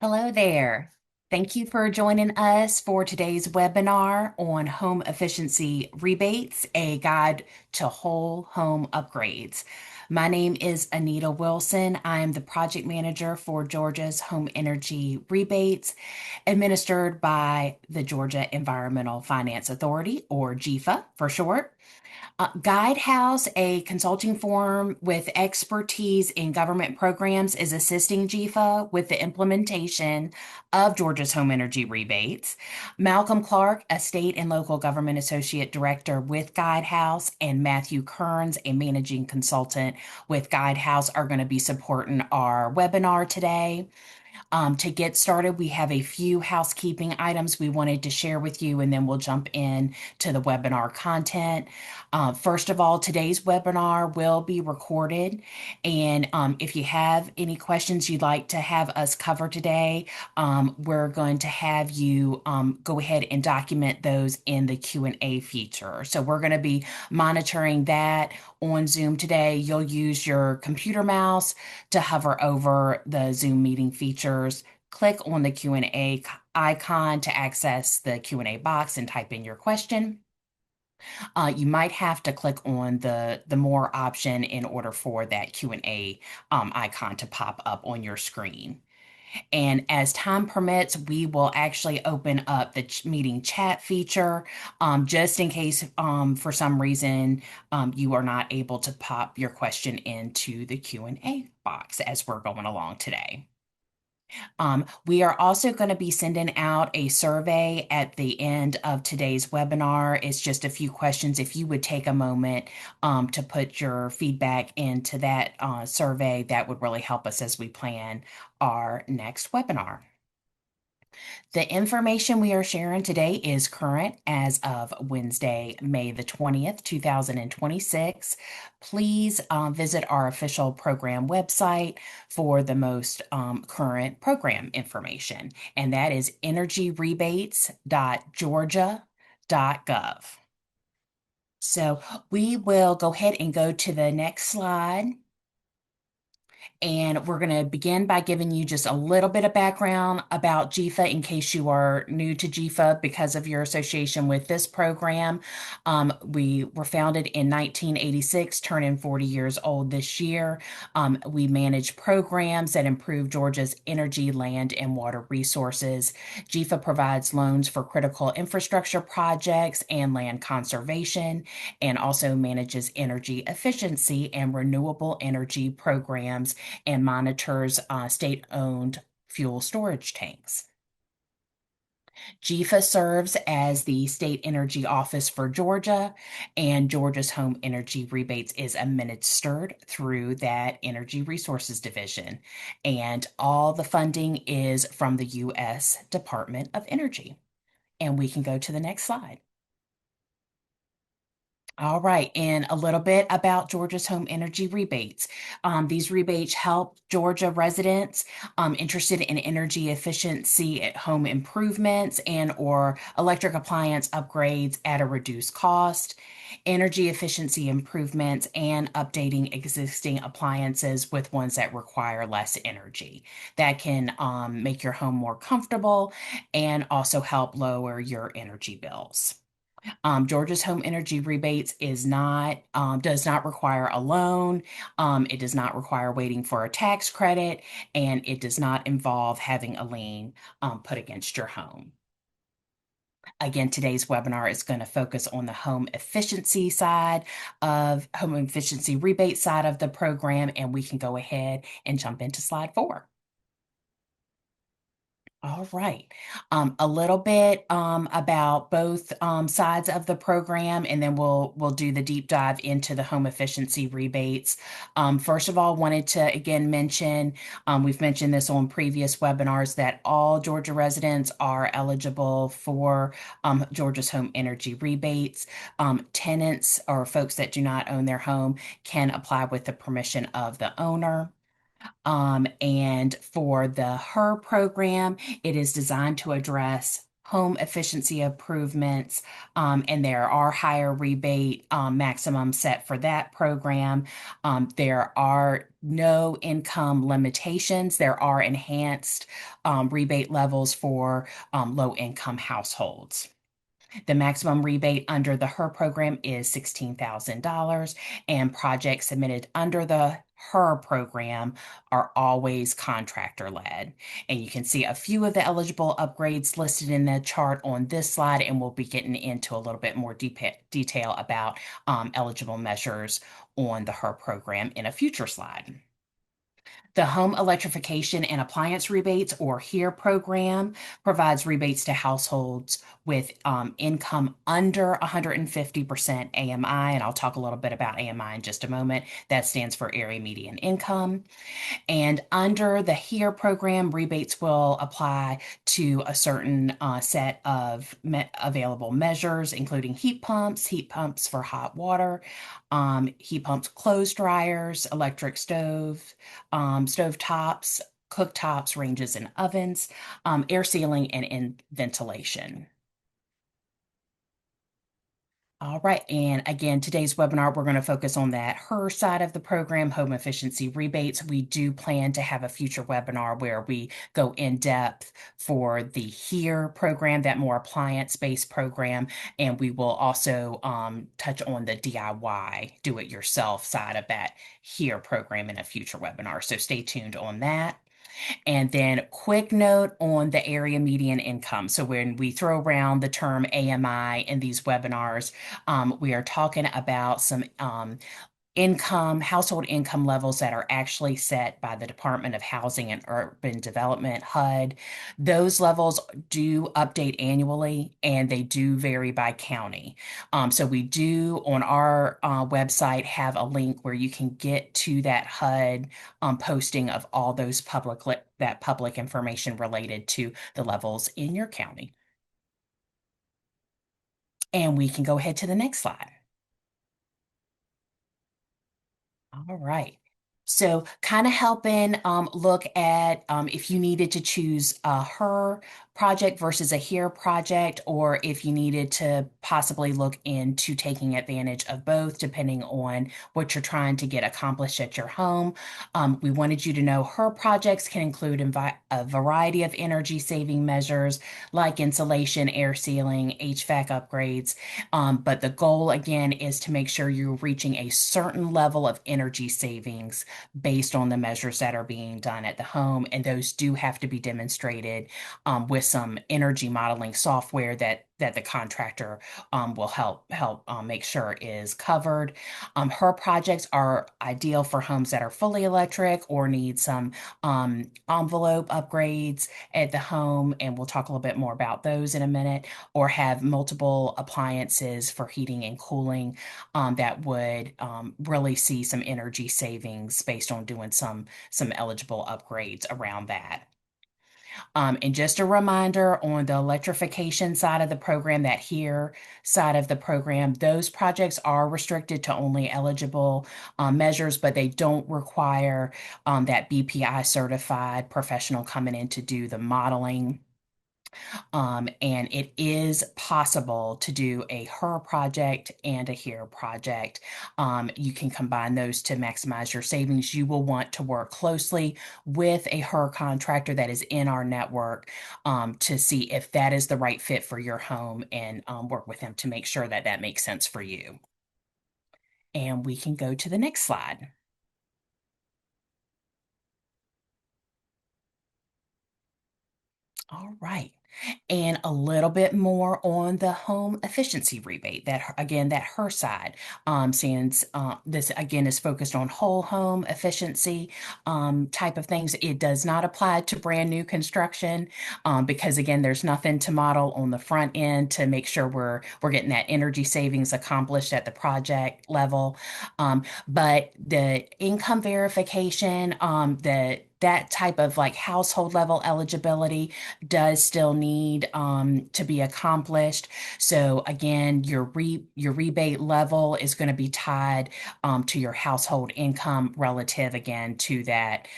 Hello there. Thank you for joining us for today's webinar on home efficiency rebates, a guide to whole home upgrades. My name is Anita Wilson. I am the project manager for Georgia's Home Energy Rebates, administered by the Georgia Environmental Finance Authority, or GEFA for short. Guidehouse, a consulting firm with expertise in government programs, is assisting GEFA with the implementation of Georgia's home energy rebates. Malcolm Clark, a state and local government associate director with Guidehouse, and Matthew Kearns, a managing consultant with Guidehouse, are going to be supporting our webinar today. To get started, we have a few housekeeping items we wanted to share with you, and then we'll jump in to the webinar content. First of all, today's webinar will be recorded, and if you have any questions you'd like to have us cover today, we're going to have you go ahead and document those in the Q&A feature. So we're going to be monitoring that on Zoom today. You'll use your computer mouse to hover over the Zoom meeting features. Click on the Q&A icon to access the Q&A box and type in your question. You might have to click on the more option in order for that Q&A icon to pop up on your screen. And as time permits, we will actually open up the meeting chat feature, just in case for some reason you are not able to pop your question into the Q&A box as we're going along today. We are also going to be sending out a survey at the end of today's webinar. It's just a few questions. If you would take a moment to put your feedback into that survey, that would really help us as we plan our next webinar. The information we are sharing today is current as of Wednesday, May the 20th, 2026. Please visit our official program website for the most current program information, and that is energyrebates.georgia.gov. So we will go ahead and go to the next slide. And we're going to begin by giving you just a little bit of background about GEFA in case you are new to GEFA because of your association with this program. We were founded in 1986, turning 40 years old this year. We manage programs that improve Georgia's energy, land, and water resources. GEFA provides loans for critical infrastructure projects and land conservation, and also manages energy efficiency and renewable energy programs and monitors state-owned fuel storage tanks. GEFA serves as the state energy office for Georgia, and Georgia's Home Energy Rebates is administered through that Energy Resources Division. And all the funding is from the U.S. Department of Energy. And we can go to the next slide. All right, and a little bit about Georgia's home energy rebates. These rebates help Georgia residents interested in energy efficiency at home improvements and or electric appliance upgrades at a reduced cost, energy efficiency improvements, and updating existing appliances with ones that require less energy. That can make your home more comfortable and also help lower your energy bills. Georgia's home energy rebates does not require a loan. It does not require waiting for a tax credit, and it does not involve having a lien put against your home. Again, today's webinar is going to focus on the home efficiency rebate side of the program, and we can go ahead and jump into slide 4. All right. A little bit about both sides of the program, and then we'll do the deep dive into the home efficiency rebates. First of all, wanted to again mention, we've mentioned this on previous webinars, that all Georgia residents are eligible for Georgia's home energy rebates. Tenants or folks that do not own their home can apply with the permission of the owner. And for the HER program, it is designed to address home efficiency improvements, and there are higher rebate maximums set for that program. There are no income limitations. There are enhanced rebate levels for low income households. The maximum rebate under the HER program is $16,000, and projects submitted under the HER program are always contractor led. And you can see a few of the eligible upgrades listed in the chart on this slide, and we'll be getting into a little bit more detail about eligible measures on the HER program in a future slide. The Home Electrification and Appliance Rebates, or HERE program, provides rebates to households with income under 150% AMI, and I'll talk a little bit about AMI in just a moment. That stands for Area Median Income. And under the HERE program, rebates will apply to a certain set of available measures, including heat pumps for hot water, heat pumps, clothes dryers, electric stove tops, cooktops, ranges, and ovens, air sealing, and in ventilation. All right. And again, today's webinar, we're going to focus on that HER side of the program, home efficiency rebates. We do plan to have a future webinar where we go in depth for the HERE program, that more appliance-based program. And we will also touch on the DIY, do-it-yourself side of that HERE program in a future webinar. So stay tuned on that. And then quick note on the area median income. So when we throw around the term AMI in these webinars, we are talking about some household income levels that are actually set by the Department of Housing and Urban Development, HUD. Those levels do update annually and they do vary by county. So we do on our website have a link where you can get to that HUD posting of all those public information related to the levels in your county. And we can go ahead to the next slide. All right. So kind of helping look at if you needed to choose a HER project versus a HERE project, or if you needed to possibly look into taking advantage of both, depending on what you're trying to get accomplished at your home. We wanted you to know HER projects can include a variety of energy saving measures like insulation, air sealing, HVAC upgrades. But the goal again is to make sure you're reaching a certain level of energy savings based on the measures that are being done at the home. And those do have to be demonstrated with some energy modeling software that the contractor will help make sure is covered. HER projects are ideal for homes that are fully electric or need some envelope upgrades at the home, and we'll talk a little bit more about those in a minute, or have multiple appliances for heating and cooling that would really see some energy savings based on doing some eligible upgrades around that. And just a reminder on the electrification side of the program, that HERE side of the program, those projects are restricted to only eligible measures, but they don't require that BPI certified professional coming in to do the modeling. And it is possible to do a HER project and a HERE project. You can combine those to maximize your savings. You will want to work closely with a HER contractor that is in our network to see if that is the right fit for your home, and work with them to make sure that that makes sense for you. And we can go to the next slide. All right. And a little bit more on the home efficiency rebate, that again, that HER side, since this again is focused on whole home efficiency type of things. It does not apply to brand new construction because again, there's nothing to model on the front end to make sure we're getting that energy savings accomplished at the project level. But the income verification, that type of like household level eligibility does still need to be accomplished. So again, your rebate level is going to be tied to your household income relative again to that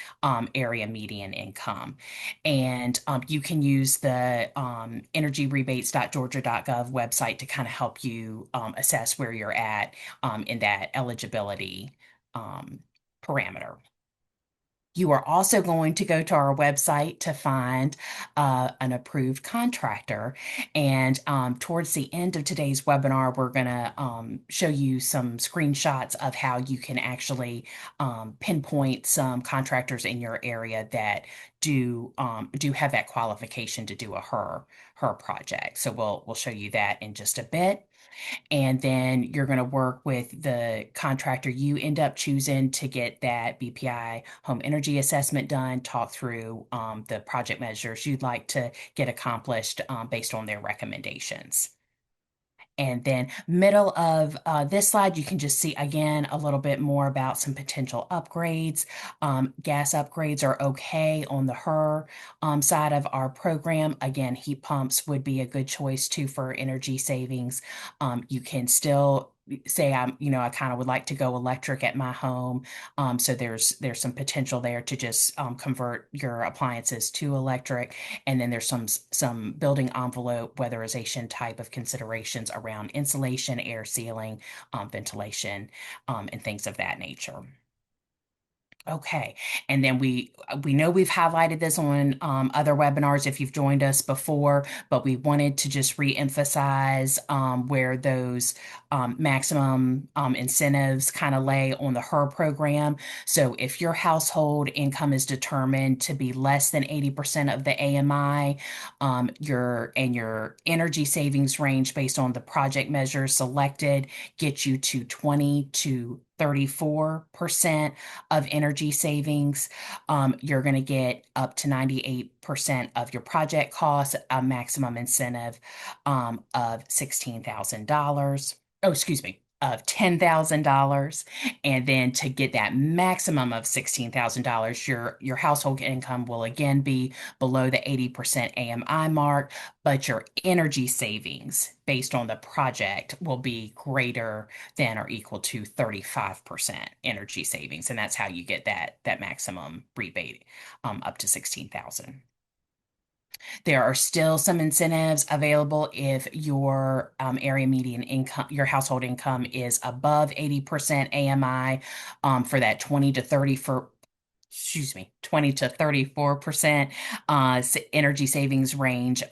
area median income. And you can use the energyrebates.georgia.gov website to kind of help you assess where you're at in that eligibility parameter. You are also going to go to our website to find an approved contractor. And towards the end of today's webinar, we're going to show you some screenshots of how you can actually pinpoint some contractors in your area that do have that qualification to do a her project. So we'll show you that in just a bit. And then you're going to work with the contractor you end up choosing to get that BPI home energy assessment done, talk through the project measures you'd like to get accomplished based on their recommendations. And then middle of this slide, you can just see again a little bit more about some potential upgrades. Gas upgrades are okay on the HER side of our program. Again, heat pumps would be a good choice too for energy savings. You can still say I kind of would like to go electric at my home. So there's some potential there to just convert your appliances to electric. And then there's some building envelope weatherization type of considerations around insulation, air sealing, ventilation, and things of that nature. Okay. And then we know we've highlighted this on other webinars if you've joined us before, but we wanted to just re-emphasize where those maximum incentives kind of lay on the HER program. So if your household income is determined to be less than 80% of the AMI, your energy savings range based on the project measures selected gets you to 20 to 34% of energy savings. You're going to get up to 98% of your project costs, a maximum incentive of $16,000. Oh, excuse me, of $10,000. And then to get that maximum of $16,000, your household income will again be below the 80% AMI mark, but your energy savings based on the project will be greater than or equal to 35% energy savings. And that's how you get that maximum rebate up to 16,000. There are still some incentives available if your area median income, your household income is above 80% AMI for that 20 to 34% energy savings range.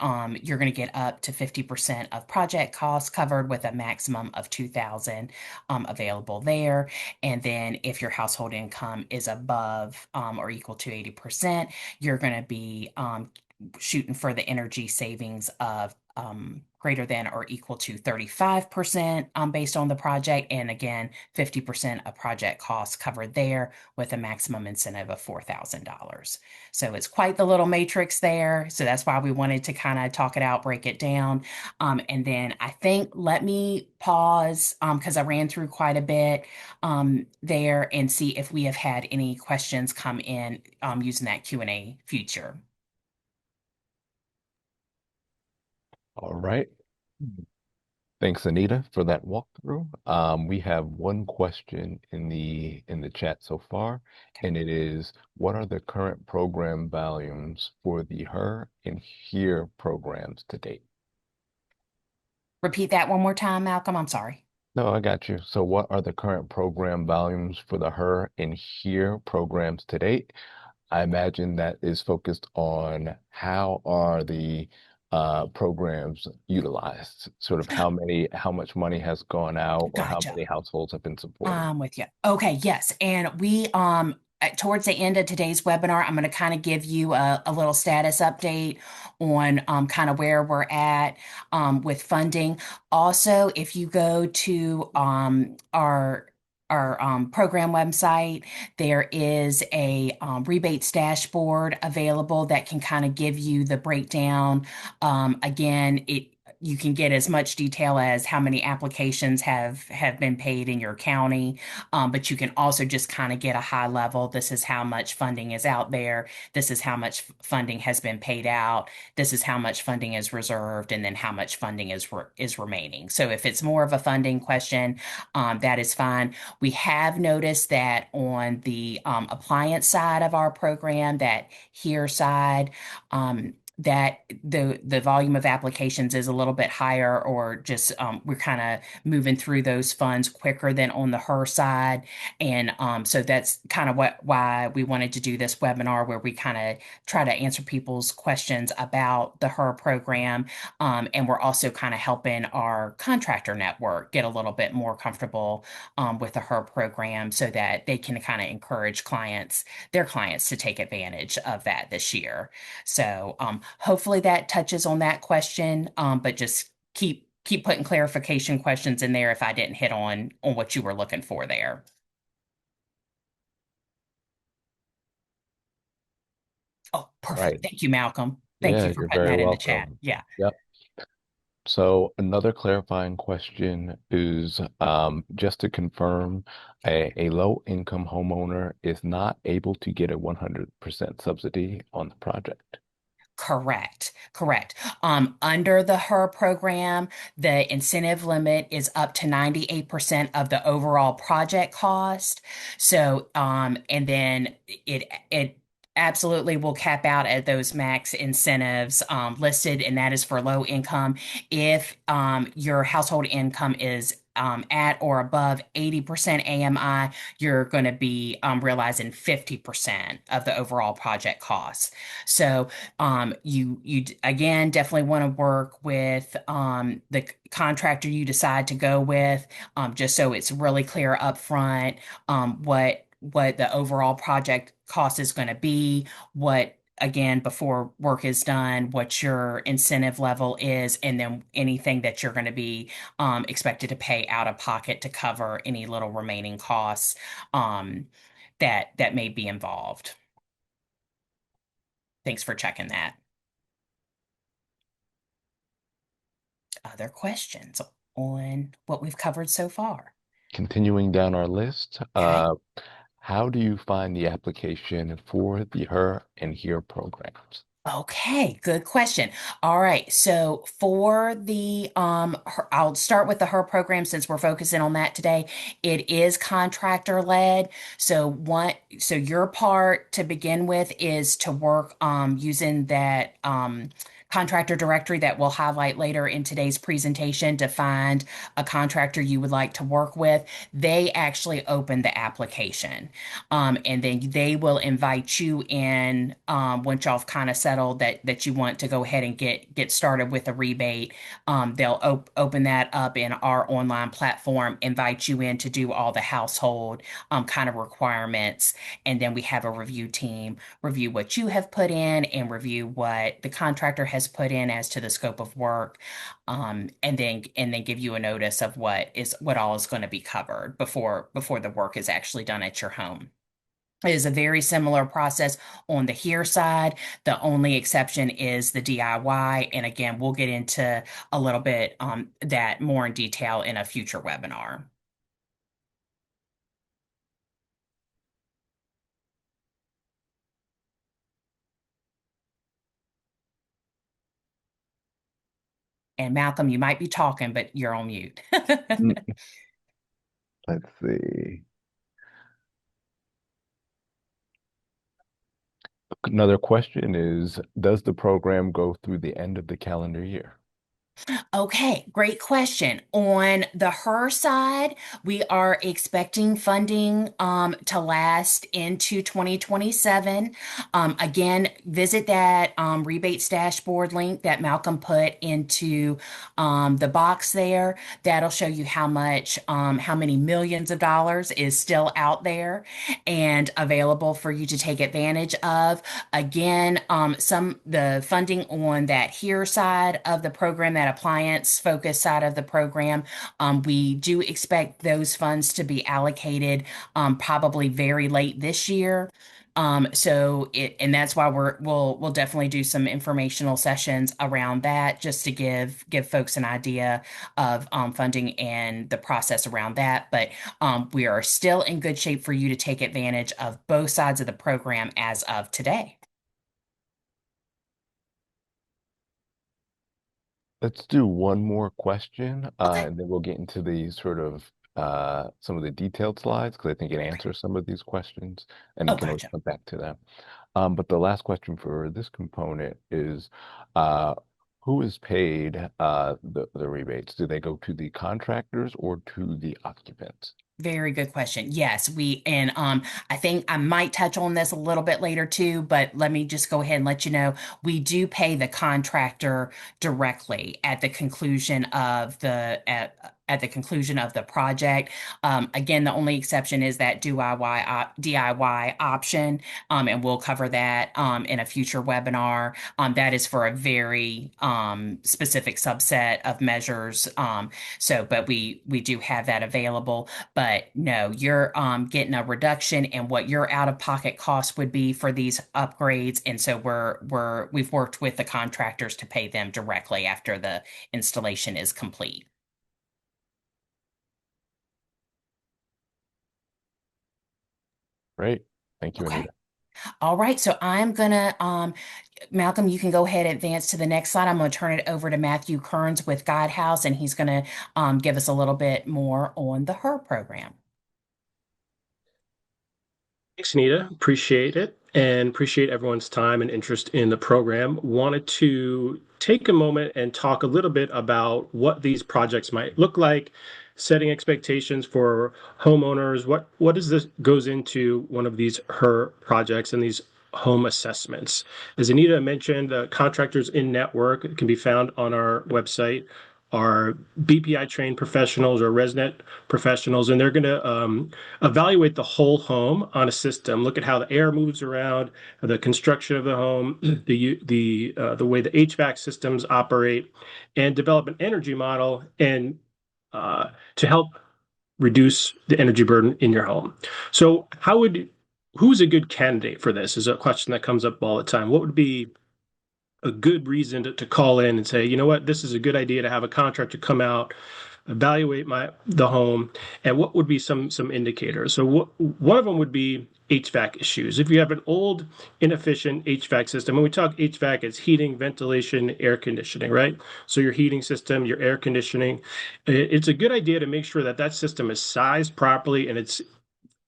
You're going to get up to 50% of project costs covered with a maximum of 2,000 available there. And then if your household income is above or equal to 80%, you're going to be shooting for the energy savings of greater than or equal to 35% based on the project. And again, 50% of project costs covered there with a maximum incentive of $4,000. So it's quite the little matrix there. So that's why we wanted to kind of talk it out, break it down. And then I think let me pause because I ran through quite a bit there and see if we have had any questions come in using that Q&A feature. All right. Thanks, Anita, for that walkthrough. We have one question in the chat so far, and it is, what are the current program volumes for the HER and HERE programs to date? Repeat that one more time, Malcolm. I'm sorry. No, I got you. So what are the current program volumes for the HER and HERE programs to date? I imagine that is focused on how are the programs utilized, sort of how much money has gone out or how Gotcha. many households have been supported. I'm with you. Okay, yes. And we towards the end of today's webinar, I'm going to kind of give you a little status update on kind of where we're at with funding. Also, if you go to our program website, there is a rebates dashboard available that can kind of give you the breakdown. Again, you can get as much detail as how many applications have been paid in your county, but you can also just kind of get a high level. This is how much funding is out there. This is how much funding has been paid out. This is how much funding is reserved, and then how much funding is remaining. So if it's more of a funding question, that is fine. We have noticed that on the appliance side of our program, that here side, that the volume of applications is a little bit higher, or just we're kind of moving through those funds quicker than on the her side. And so that's kind of why we wanted to do this webinar, where we kind of try to answer people's questions about the her program. And we're also kind of helping our contractor network get a little bit more comfortable with the her program, so that they can kind of encourage their clients to take advantage of that this year. So hopefully that touches on that question, but just keep putting clarification questions in there if I didn't hit on what you were looking for there. Oh, perfect. Right. Thank you, Malcolm. Thank you Yeah, for you're putting very that in the chat. welcome. Yeah. Yep. So another clarifying question is just to confirm, a low-income homeowner is not able to get a 100% subsidy on the project. Correct. Correct. Under the her program, the incentive limit is up to 98% of the overall project cost. So, and then it absolutely will cap out at those max incentives listed, and that is for low income. If your household income is at or above 80% AMI, you're going to be realizing 50% of the overall project cost. So you again definitely want to work with the contractor you decide to go with, just so it's really clear up front what the overall project cost is going to be, what again before work is done, what your incentive level is, and then anything that you're going to be expected to pay out of pocket to cover any little remaining costs um, that may be involved. Thanks for checking that. Other questions on what we've covered so far? Continuing down our list, Okay. how do you find the application for the Her and Here programs? Okay, good question. All right, so for the I'll start with the her program since we're focusing on that today. It is contractor led. So your part to begin with is to work using that contractor directory that we'll highlight later in today's presentation to find a contractor you would like to work with. They actually open the application. And then they will invite you in once y'all have kind of settled that you want to go ahead and get started with a rebate. They'll open that up in our online platform, invite you in to do all the household kind of requirements, and then we have a review team review what you have put in and review what the contractor has put in as to the scope of work, and then give you a notice of what all is going to be covered before the work is actually done at your home. It is a very similar process on the here side. The only exception is the DIY. And again, we'll get into a little bit that more in detail in a future webinar. And Malcolm, you might be talking, but you're on mute. Mm, let's see. Another question is, does the program go through the end of the calendar year? Okay, great question. On the her side, we are expecting funding to last into 2027. Again, visit that rebates dashboard link that Malcolm put into the box there. That'll show you how many millions of dollars is still out there and available for you to take advantage of. Again, the funding on that here side of the program, that appliance focus side of the program, we do expect those funds to be allocated probably very late this year. And that's why we'll definitely do some informational sessions around that just to give folks an idea of funding and the process around that. But we are still in good shape for you to take advantage of both sides of the program as of today. Let's do one more question, Okay. and then we'll get into the sort of some of the detailed slides because I think it Okay. answers some of these questions, and we Oh, can always gotcha. come back to them. But the last question for this component is, uh, who is paid the rebates? Do they go to the contractors or to the occupants? Very good question. Yes, and I think I might touch on this a little bit later too, but let me just go ahead and let you know we do pay the contractor directly at the conclusion of at the conclusion of the project. Again, the only exception is that DIY option, and we'll cover that in a future webinar. That is for a very specific subset of measures. But we do have that available. But no, you're getting a reduction in what your out-of-pocket costs would be for these upgrades. And so we've worked with the contractors to pay them directly after the installation is complete. Great. Thank you, Okay. Anita. All right. So I'm gonna Malcolm, you can go ahead and advance to the next slide. I'm gonna turn it over to Matthew Kearns with Guidehouse, and he's gonna give us a little bit more on the HER program. Thanks, Anita. Appreciate it and appreciate everyone's time and interest in the program. Wanted to take a moment and talk a little bit about what these projects might look like, setting expectations for homeowners. What does this goes into one of these HER projects and these home assessments? As Anita mentioned, contractors in network can be found on our website. Are BPI trained professionals or ResNet professionals, and they're going to evaluate the whole home on a system, look at how the air moves around, the construction of the home, the way the HVAC systems operate, and develop an energy model and to help reduce the energy burden in your home. So, who's a good candidate for this? Is a question that comes up all the time. What would be a good reason to call in and say, you know what, this is a good idea to have a contractor come out, evaluate the home, and what would be some indicators. So one of them would be HVAC issues. If you have an old, inefficient HVAC system, when we talk HVAC, it's heating, ventilation, air conditioning, right? So your heating system, your air conditioning, it's a good idea to make sure that that system is sized properly and it's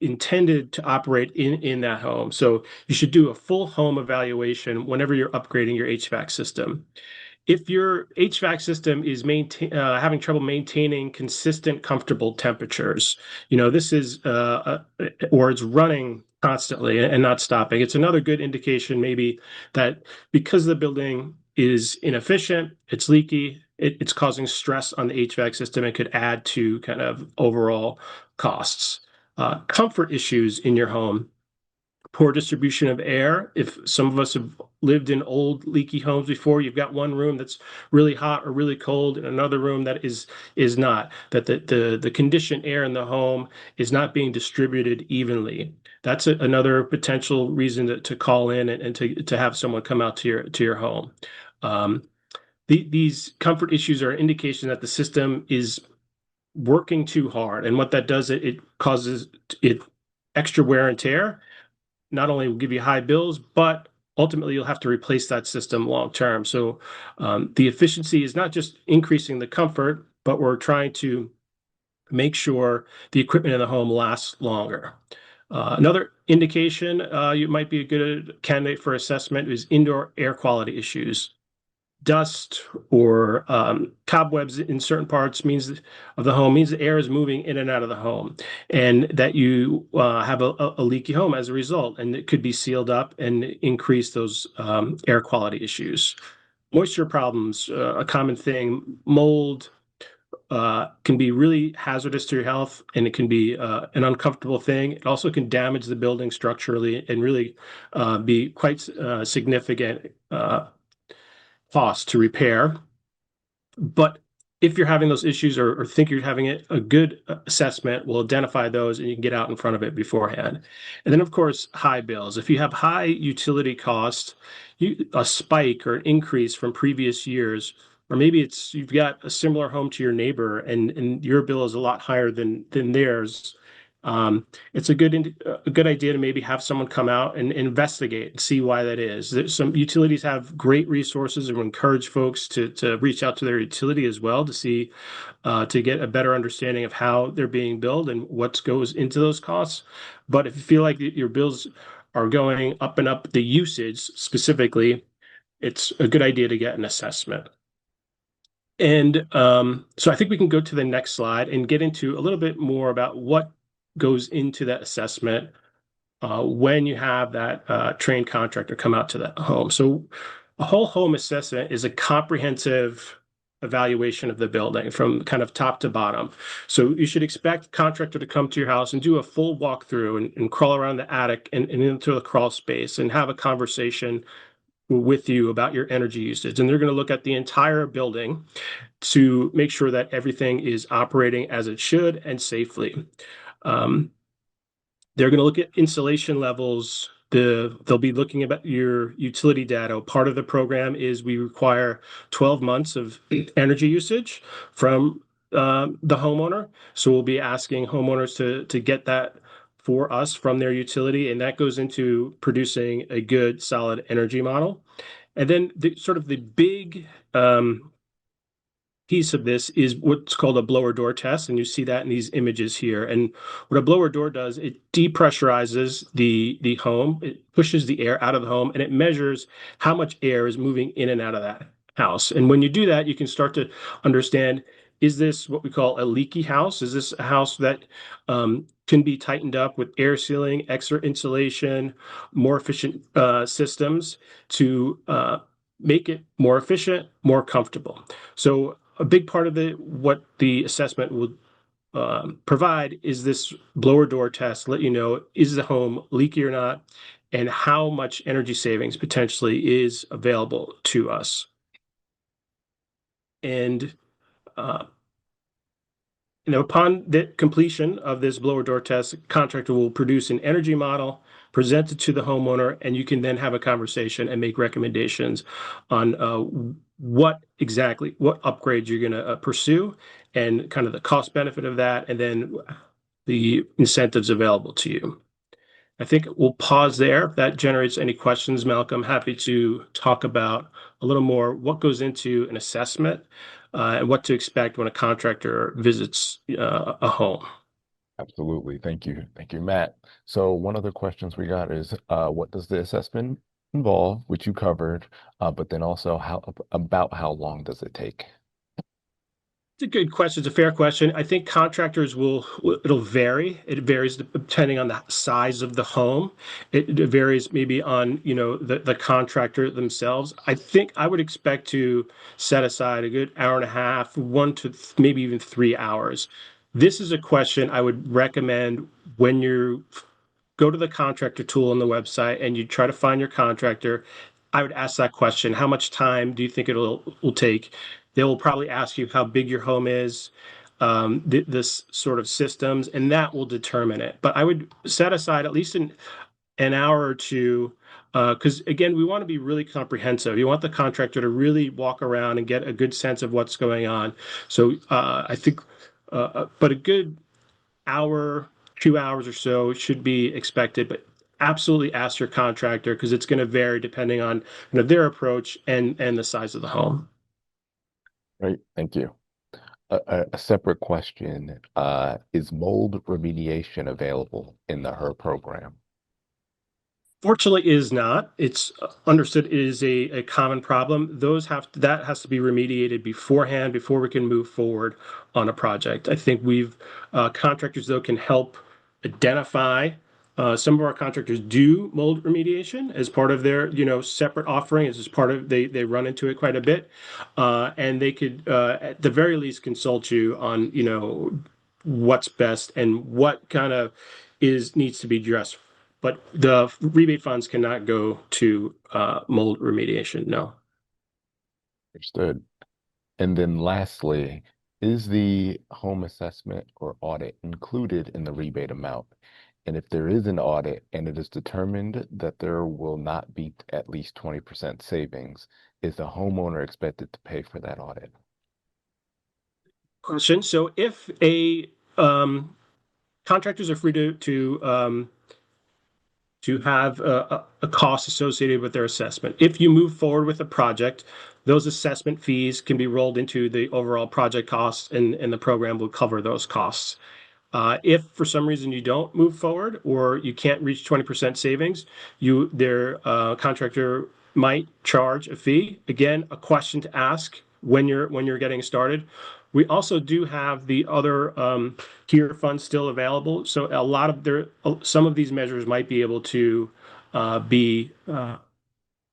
intended to operate in that home. So you should do a full home evaluation whenever you're upgrading your HVAC system. If your HVAC system is having trouble maintaining consistent, comfortable temperatures, this is or it's running constantly and not stopping. It's another good indication, maybe, that because the building is inefficient, it's leaky, it's causing stress on the HVAC system. It could add to kind of overall costs. Comfort issues in your home, poor distribution of air. If some of us have lived in old leaky homes before, you've got one room that's really hot or really cold and another room that is not, that the conditioned air in the home is not being distributed evenly. That's another potential reason to call in and to have someone come out to your home. Um, these comfort issues are an indication that the system is working too hard, and what that does, it causes it extra wear and tear. Not only will give you high bills, but ultimately you'll have to replace that system long term. So the efficiency is not just increasing the comfort, but we're trying to make sure the equipment in the home lasts longer. Another indication you might be a good candidate for assessment is indoor air quality issues. Dust or cobwebs in certain parts of the home means the air is moving in and out of the home, and that you have a leaky home as a result, and it could be sealed up and increase those air quality issues. Moisture problems, a common thing. Mold can be really hazardous to your health, and it can be an uncomfortable thing. It also can damage the building structurally and really be quite significant cost to repair. But if you're having those issues or think you're having it, a good assessment will identify those and you can get out in front of it beforehand. And then, of course, high bills. If you have high utility costs, a spike or an increase from previous years, or maybe it's you've got a similar home to your neighbor and your bill is a lot higher than theirs. It's a good idea to maybe have someone come out and investigate and see why that is. Some utilities have great resources and encourage folks to reach out to their utility as well to see to get a better understanding of how they're being billed and what goes into those costs. But if you feel like your bills are going up and up, the usage specifically, it's a good idea to get an assessment. And so I think we can go to the next slide and get into a little bit more about what goes into that assessment when you have that trained contractor come out to that home. So a whole home assessment is a comprehensive evaluation of the building from kind of top to bottom. So you should expect the contractor to come to your house and do a full walkthrough and crawl around the attic and into the crawl space and have a conversation with you about your energy usage. And they're going to look at the entire building to make sure that everything is operating as it should and safely. Um, they're going to look at insulation levels. They'll be looking at your utility data. Part of the program is we require 12 months of energy usage from the homeowner. So we'll be asking homeowners to get that for us from their utility, and that goes into producing a good, solid energy model. And then the big piece of this is what's called a blower door test, and you see that in these images here. And what a blower door does, it depressurizes the home, it pushes the air out of the home, and it measures how much air is moving in and out of that house. And when you do that, you can start to understand, is this what we call a leaky house? Is this a house that can be tightened up with air sealing, extra insulation, more efficient systems to make it more efficient, more comfortable? So a big part of what the assessment will provide is this blower door test, let you know, is the home leaky or not, and how much energy savings potentially is available to us. And uh, upon the completion of this blower door test, contractor will produce an energy model, present it to the homeowner, and you can then have a conversation and make recommendations on what upgrades you're going to pursue and kind of the cost benefit of that, and then the incentives available to you. I think we'll pause there. If that generates any questions, Malcolm, happy to talk about a little more what goes into an assessment and what to expect when a contractor visits a home. Absolutely. Thank you. Thank you, Matt. So one of the questions we got is what does the assessment involve, which you covered, but then also about how long does it take? It's a good question. It's a fair question. I think contractors it'll vary. It varies depending on the size of the home. It varies maybe on, the contractor themselves. I think I would expect to set aside a good hour and a half, maybe even 3 hours. This is a question I would recommend when you go to the contractor tool on the website and you try to find your contractor. I would ask that question. How much time do you think will take? They will probably ask you how big your home is, this sort of systems, and that will determine it. But I would set aside at least an hour or two, because again, we want to be really comprehensive. You want the contractor to really walk around and get a good sense of what's going on. So I think, but a good hour, 2 hours or so should be expected, but absolutely ask your contractor because it's going to vary depending on their approach and the size of the home. Right. Thank you. A separate question, is mold remediation available in the HER program? Fortunately, it is not. It's understood it is a common problem. That has to be remediated beforehand before we can move forward on a project. I think contractors though can help identify. Some of our contractors do mold remediation as part of their separate offering. As part of they run into it quite a bit, and they could at the very least consult you on what's best and what kind of needs to be addressed, but the rebate funds cannot go to mold remediation. No. Understood. And then lastly, is the home assessment or audit included in the rebate amount? And if there is an audit and it is determined that there will not be at least 20% savings, is the homeowner expected to pay for that audit? Question. So if a contractors are free to have a cost associated with their assessment. If you move forward with a project, those assessment fees can be rolled into the overall project costs, and the program will cover those costs. If for some reason you don't move forward or you can't reach 20% savings, their contractor might charge a fee. Again, a question to ask when you're getting started. We also do have the other tier funds still available. So some of these measures might be able to be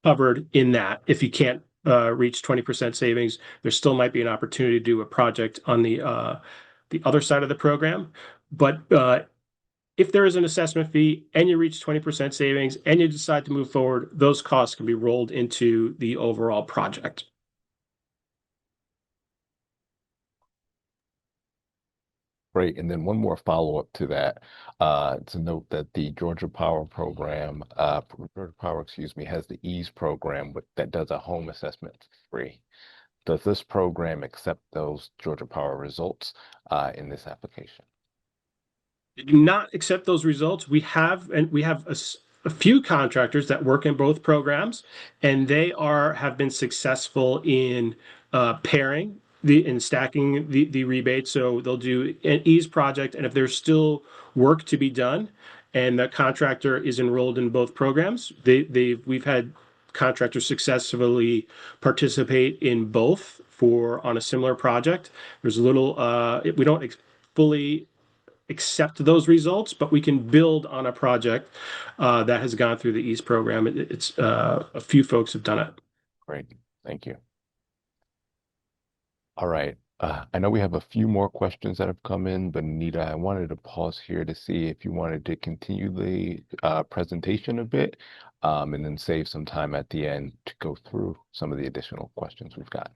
covered in that. If you can't reach 20% savings, there still might be an opportunity to do a project on the other side of the program. But if there is an assessment fee and you reach 20% savings and you decide to move forward, those costs can be rolled into the overall project. Great. And then one more follow-up to that, to note that the Georgia Power program, Georgia Power, excuse me, has the EASE program that does a home assessment for free. Does this program accept those Georgia Power results in this application? Do not accept those results. We have a few contractors that work in both programs, and they have been successful in pairing in stacking the rebates. So they'll do an ease project, and if there's still work to be done, and the contractor is enrolled in both programs, we've had contractors successfully participate in both for on a similar project. There's a little we don't fully accept those results, but we can build on a project that has gone through the EASE program. It's a few folks have done it. Great. Thank you. All right. I know we have a few more questions that have come in, but Anita, I wanted to pause here to see if you wanted to continue the presentation a bit, and then save some time at the end to go through some of the additional questions we've got.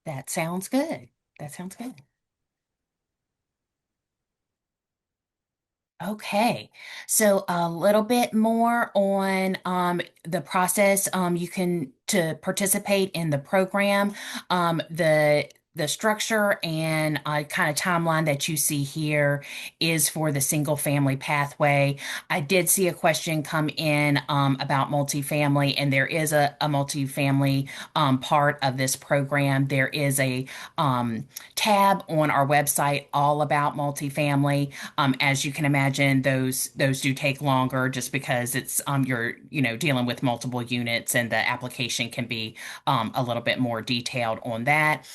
That sounds good. That sounds good. Okay, so a little bit more on the process you can to participate in the program. The structure and kind of timeline that you see here is for the single family pathway. I did see a question come in about multifamily, and there is a multifamily part of this program. There is a tab on our website all about multifamily. As you can imagine, those do take longer just because it's you're dealing with multiple units, and the application can be a little bit more detailed on that.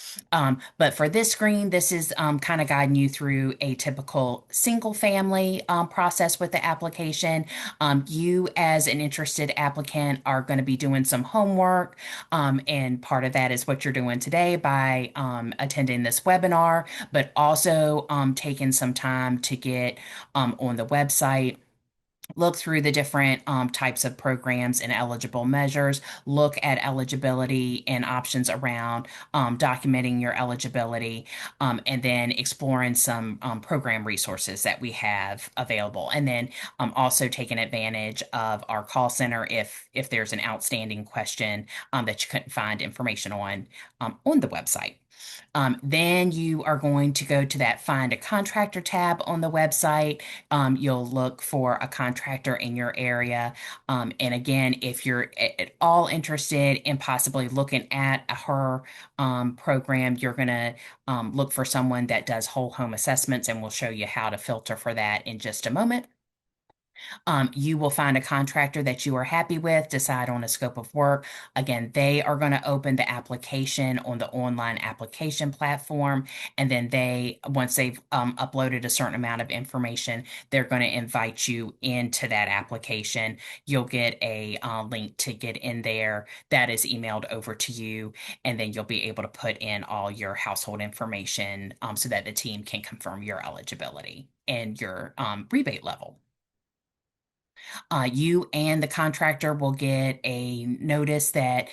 But for this screen, this is kind of guiding you through a typical single family process with the application. You, as an interested applicant, are going to be doing some homework, and part of that is what you're doing today by attending this webinar, but also taking some time to get on the website, look through the different types of programs and eligible measures, look at eligibility and options around documenting your eligibility, and then exploring some program resources that we have available. And then also taking advantage of our call center if there's an outstanding question that you couldn't find information on the website. Then you are going to go to that Find a Contractor tab on the website. You'll look for a contractor in your area. And again, if you're at all interested in possibly looking at her program, you're going to look for someone that does whole home assessments, and we'll show you how to filter for that in just a moment. You will find a contractor that you are happy with, decide on a scope of work. Again, they are going to open the application on the online application platform. And then once they've uploaded a certain amount of information, they're going to invite you into that application. You'll get a link to get in there that is emailed over to you. And then you'll be able to put in all your household information so that the team can confirm your eligibility and your rebate level. You and the contractor will get a notice that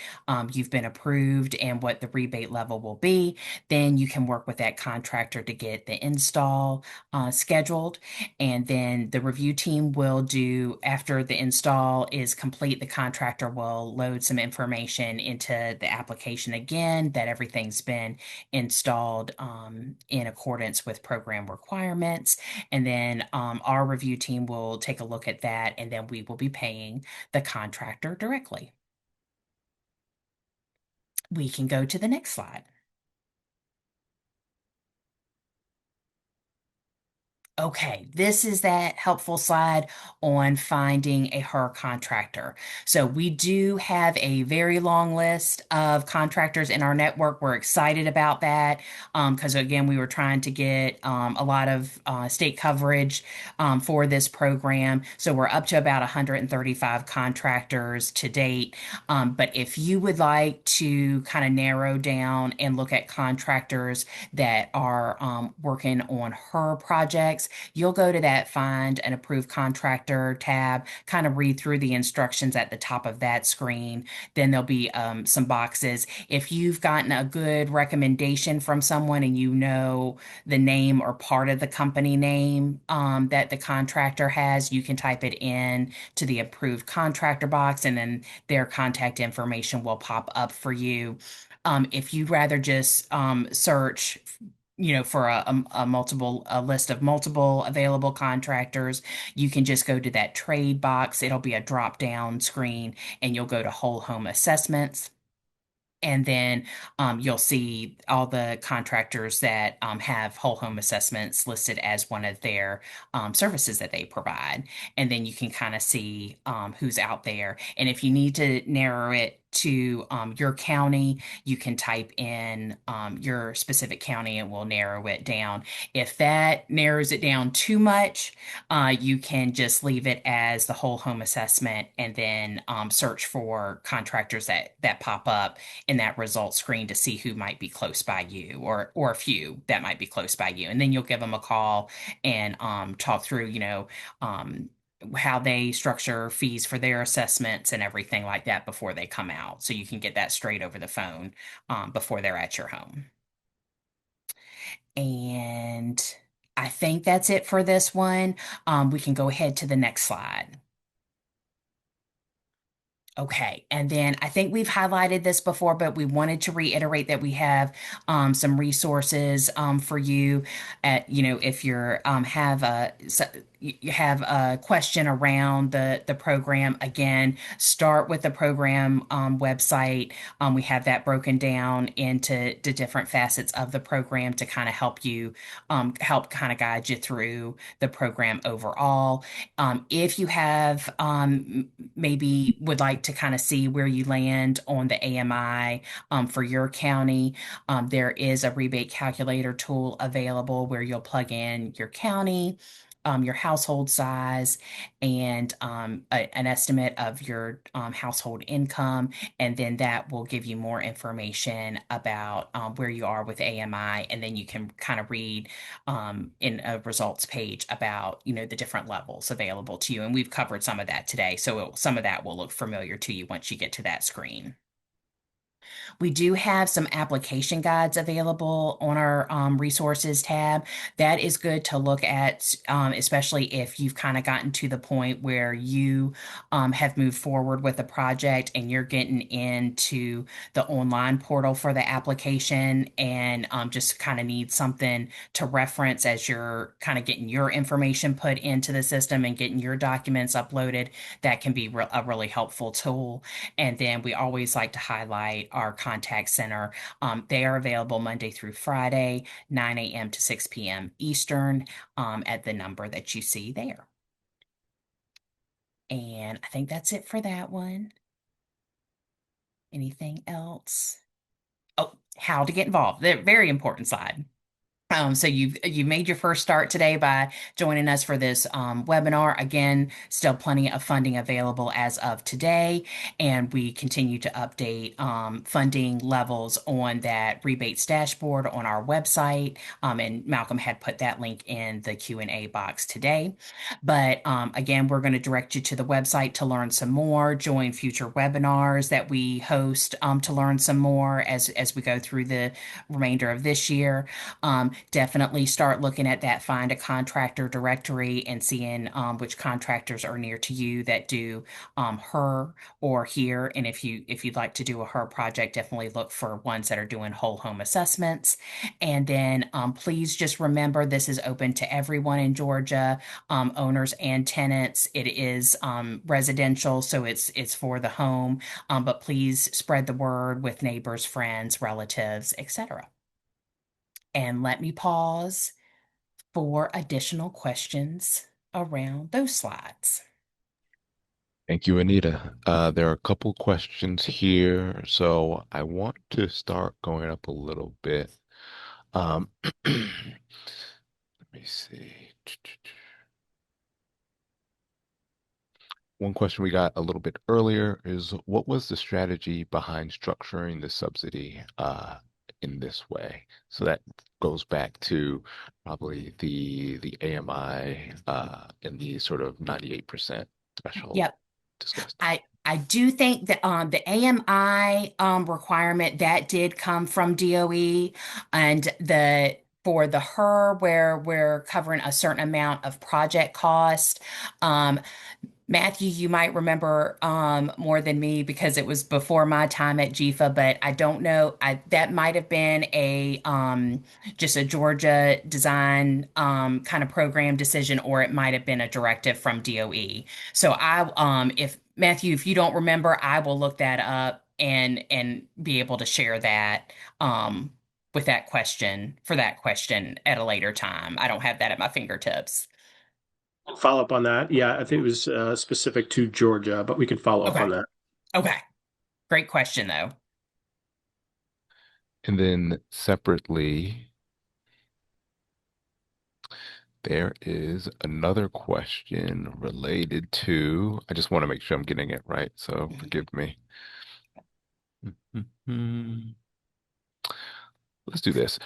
you've been approved and what the rebate level will be. Then you can work with that contractor to get the install scheduled. And then the review team will do, after the install is complete, the contractor will load some information into the application again that everything's been installed in accordance with program requirements. And then our review team will take a look at that, and then we will be paying the contractor directly. We can go to the next slide. Okay, this is that helpful slide on finding a HER contractor. So we do have a very long list of contractors in our network. We're excited about that because again, we were trying to get a lot of state coverage for this program. So we're up to about 135 contractors to date. But if you would like to kind of narrow down and look at contractors that are working on HER projects, you'll go to that Find an Approved Contractor tab, kind of read through the instructions at the top of that screen. Then there'll be some boxes. If you've gotten a good recommendation from someone and you know the name or part of the company name that the contractor has, you can type it in to the Approved Contractor box, and then their contact information will pop up for you. If you'd rather just search for a list of multiple available contractors, you can just go to that trade box. It'll be a drop down screen, and you'll go to whole home assessments. And then you'll see all the contractors that have whole home assessments listed as one of their services that they provide. And then you can kind of see who's out there. And if you need to narrow it to your county, you can type in your specific county and we'll narrow it down. If that narrows it down too much, you can just leave it as the whole home assessment and then search for contractors that pop up in that result screen to see who might be close by you, or a few that might be close by you. And then you'll give them a call and talk through, how they structure fees for their assessments and everything like that before they come out. So you can get that straight over the phone before they're at your home. And I think that's it for this one. We can go ahead to the next slide. Okay, and then I think we've highlighted this before, but we wanted to reiterate that we have some resources for you. If you're you have a question around the program, again, start with the program website. We have that broken down into the different facets of the program to kind of help kind of guide you through the program overall. If you have maybe would like to kind of see where you land on the AMI for your county, there is a rebate calculator tool available where you'll plug in your county, your household size, and an estimate of your household income. And then that will give you more information about where you are with AMI. And then you can kind of read in a results page about, the different levels available to you. And we've covered some of that today. So some of that will look familiar to you once you get to that screen. We do have some application guides available on our resources tab. That is good to look at, especially if you've kind of gotten to the point where you have moved forward with a project and you're getting into the online portal for the application and just kind of need something to reference as you're kind of getting your information put into the system and getting your documents uploaded. That can be a really helpful tool. And then we always like to highlight our contact center. They are available Monday through Friday, 9 a.m. to 6 p.m. Eastern, at the number that you see there. And I think that's it for that one. Anything else? Oh, how to get involved. They're very important slide. So you've made your first start today by joining us for this webinar. Again, still plenty of funding available as of today, and we continue to update funding levels on that rebates dashboard on our website. And Malcolm had put that link in the Q&A box today. But again, we're going to direct you to the website to learn some more. Join future webinars that we host to learn some more as we go through the remainder of this year. Definitely start looking at that find a contractor directory and seeing which contractors are near to you that do her or here. And if you'd like to do a her project, definitely look for ones that are doing whole home assessments. And then please just remember this is open to everyone in Georgia, owners and tenants. It is residential, so it's for the home. But please spread the word with neighbors, friends, relatives, etc. And let me pause for additional questions around those slides. Thank you, Anita. There are a couple questions here, so I want to start going up a little bit. Let me see. One question we got a little bit earlier is what was the strategy behind structuring the subsidy in this way? So that goes back to probably the AMI and the sort of 98% threshold Yep. discussed. I do think that the AMI requirement that did come from DOE, and the for the HER where we're covering a certain amount of project cost. Matthew, you might remember more than me because it was before my time at GIFA, but I don't know. That might have been a just a Georgia design kind of program decision, or it might have been a directive from DOE. So if Matthew, if you don't remember, I will look that up and be able to share that with that question at a later time. I don't have that at my fingertips. Follow up on that. Yeah, I think it was specific to Georgia, but we can follow up Okay. on that. Okay. Great question, though. And then separately, there is another question related to, I just want to make sure I'm getting it right, so Mhm. forgive me. Let's do this.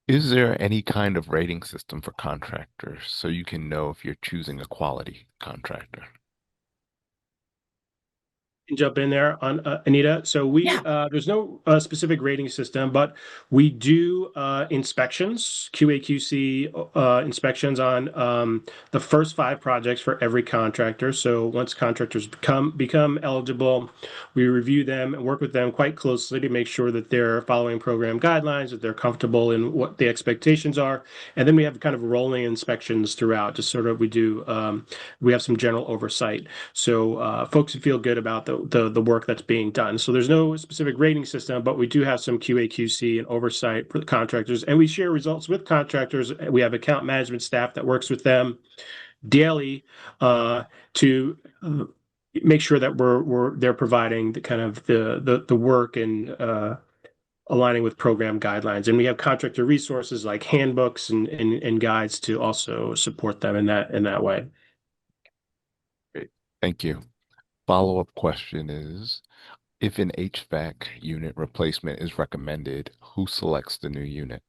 Is there any kind of rating system for contractors so you can know if you're choosing a quality contractor? Jump in there on Anita. So we Yeah. there's no specific rating system, but we do inspections, QA/QC inspections on the first five projects for every contractor. So once contractors become eligible, we review them and work with them quite closely to make sure that they're following program guidelines, that they're comfortable in what the expectations are, and then we have kind of rolling inspections throughout. Just sort of we have some general oversight. So folks feel good about the work that's being done. So there's no specific rating system, but we do have some QA/QC and oversight for the contractors, and we share results with contractors. We have account management staff that works with them daily to make sure that they're providing the kind of the work and aligning with program guidelines. And we have contractor resources like handbooks and guides to also support them in that way. Great. Thank you. Follow-up question is, if an HVAC unit replacement is recommended, who selects the new unit?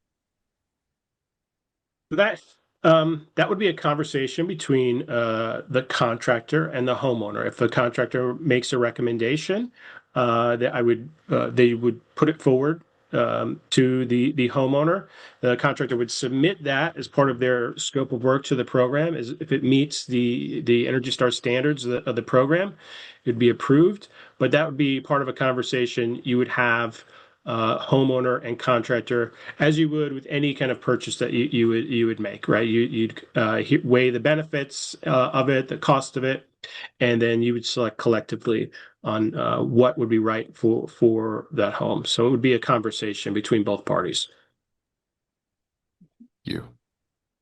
That that would be a conversation between the contractor and the homeowner. If the contractor makes a recommendation, that I would they would put it forward to the homeowner. The contractor would submit that as part of their scope of work to the program. As if it meets the Energy Star standards of the program, it'd be approved. But that would be part of a conversation you would have homeowner and contractor as you would with any kind of purchase that you would make, right? You'd weigh the benefits of it, the cost of it, and then you would select collectively on what would be right for that home. So it would be a conversation between both parties. You.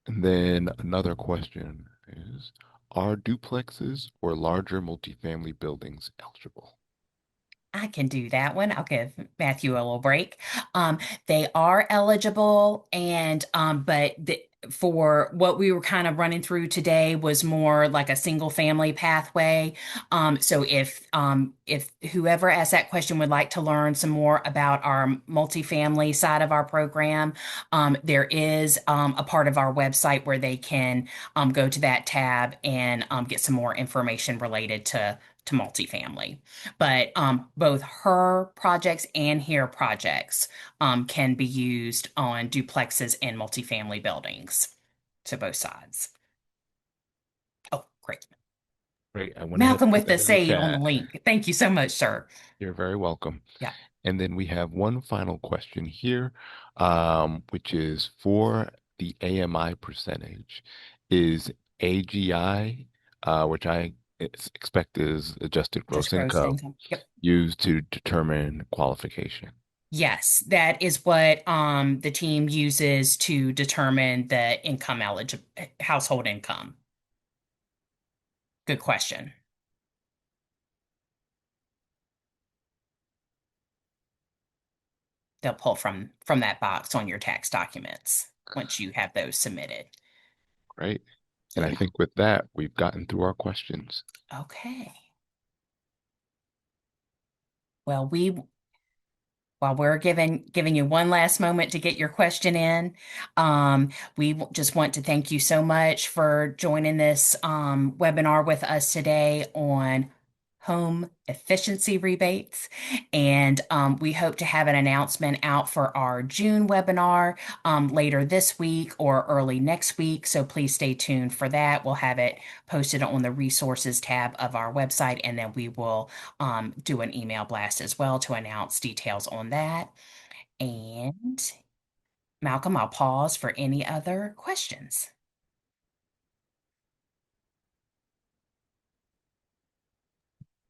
And then another question is, are duplexes or larger multifamily buildings eligible? I can do that one. I'll give Matthew a little break. Um, they are eligible, and for what we were kind of running through today was more like a single family pathway. So if whoever asked that question would like to learn some more about our multifamily side of our program, there is a part of our website where they can go to that tab and get some more information related to multifamily. But both her projects and HERE projects can be used on duplexes and multifamily buildings. So both sides. Oh, great. Great. I went ahead Malcolm and put with the that in the save on the chat. link. Thank you so much, sir. You're very welcome. Yeah, And then we have one final question here, which is for the AMI percentage. Is AGI, which expect is adjusted just gross gross income, income. Yep. used to determine qualification? Yes, that is what the team uses to determine the income eligible household income. Good question. They'll pull from that box on your tax documents once you have those submitted. Right. And I Yeah. think with that, we've gotten through our questions. Okay. Well, while we're giving you one last moment to get your question in, just want to thank you so much for joining this webinar with us today on home efficiency rebates. And we hope to have an announcement out for our June webinar later this week or early next week. So please stay tuned for that. We'll have it posted on the resources tab of our website, and then we will do an email blast as well to announce details on that. And Malcolm, I'll pause for any other questions.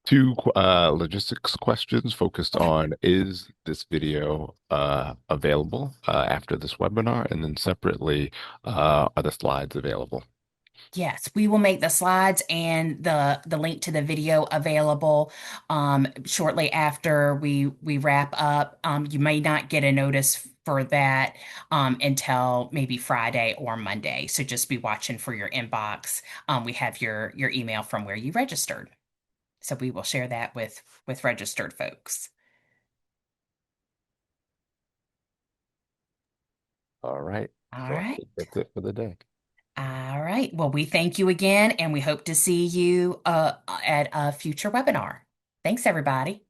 Two logistics questions focused Okay. on, is this video available after this webinar? And then separately, are the slides available? Yes, we will make the slides and the link to the video available shortly after we wrap up. You may not get a notice for that until maybe Friday or Monday. So just be watching for your inbox. We have your email from where you registered. So we will share that with registered folks. All right. All So I right. think that's it for the day. All right. Well, we thank you again, and we hope to see you at a future webinar. Thanks, everybody.